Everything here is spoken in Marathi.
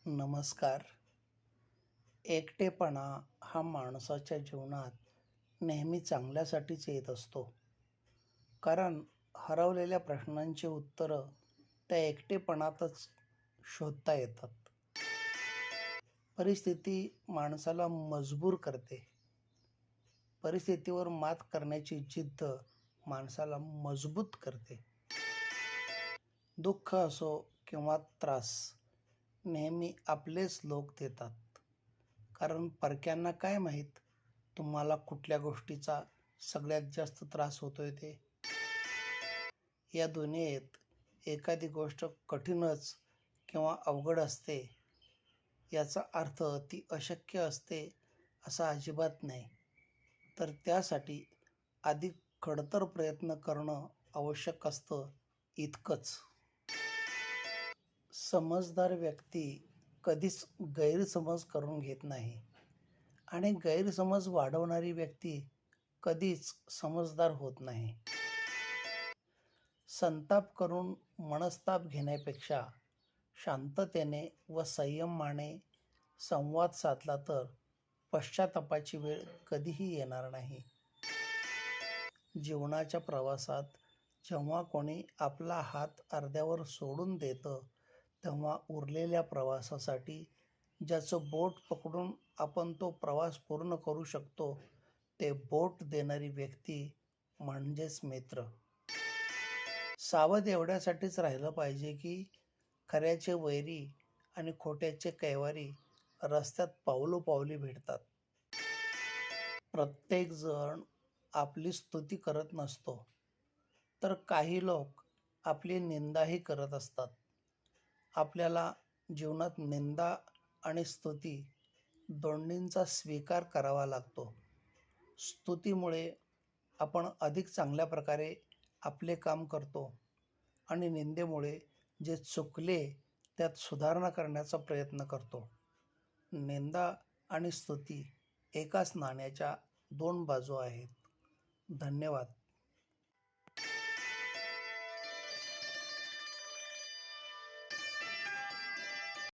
नमस्कार. एकटेपणा हा माणसाच्या जीवनात नेहमी चांगल्यासाठीच येत असतो. कारण हरवलेल्या प्रश्नांची उत्तरं त्या एकटेपणातच शोधता येतात. परिस्थिती माणसाला मजबूर करते. परिस्थितीवर मात करण्याची जिद्द माणसाला मजबूत करते. दुःख असो किंवा त्रास नेहमी आपलेच लोक देतात. कारण परक्यांना काय माहीत तुम्हाला कुठल्या गोष्टीचा सगळ्यात जास्त त्रास होतोय ते. या दुनियेत एखादी गोष्ट कठीणच किंवा अवघड असते याचा अर्थ ती अशक्य असते असा अजिबात नाही. तर त्यासाठी अधिक खडतर प्रयत्न करणं आवश्यक असतं इतकंच. समजदार व्यक्ती कधीच गैरसमज करून घेत नाही आणि गैरसमज वाढवणारी व्यक्ती कधीच समजदार होत नाही. संताप करून मनस्ताप घेण्यापेक्षा शांततेने व संयमाने संवाद साधला तर पश्चातापाची वेळ कधीही येणार नाही. जीवनाच्या प्रवासात जेव्हा कोणी आपला हात अर्ध्यावर सोडून देतं, तेव्हा उरलेल्या प्रवासासाठी ज्याचं बोट पकडून आपण तो प्रवास पूर्ण करू शकतो, ते बोट देणारी व्यक्ती म्हणजेच मित्र. सावध एवढ्यासाठीच राहिलं पाहिजे की खऱ्याचे वैरी आणि खोट्याचे कैवारी रस्त्यात पावलोपावली भेटतात. प्रत्येकजण आपली स्तुती करत नसतो, तर काही लोक आपली निंदाही करत असतात. आपल्याला जीवनात निंदा आणि स्तुती दोन्हींचा स्वीकार करावा लागतो. स्तुतीमुळे आपण अधिक चांगल्या प्रकारे आपले काम करतो आणि निंदेमुळे जे चुकले त्यात सुधारणा करण्याचा प्रयत्न करतो. निंदा आणि स्तुती एकाच नाण्याच्या दोन बाजू आहेत. धन्यवाद.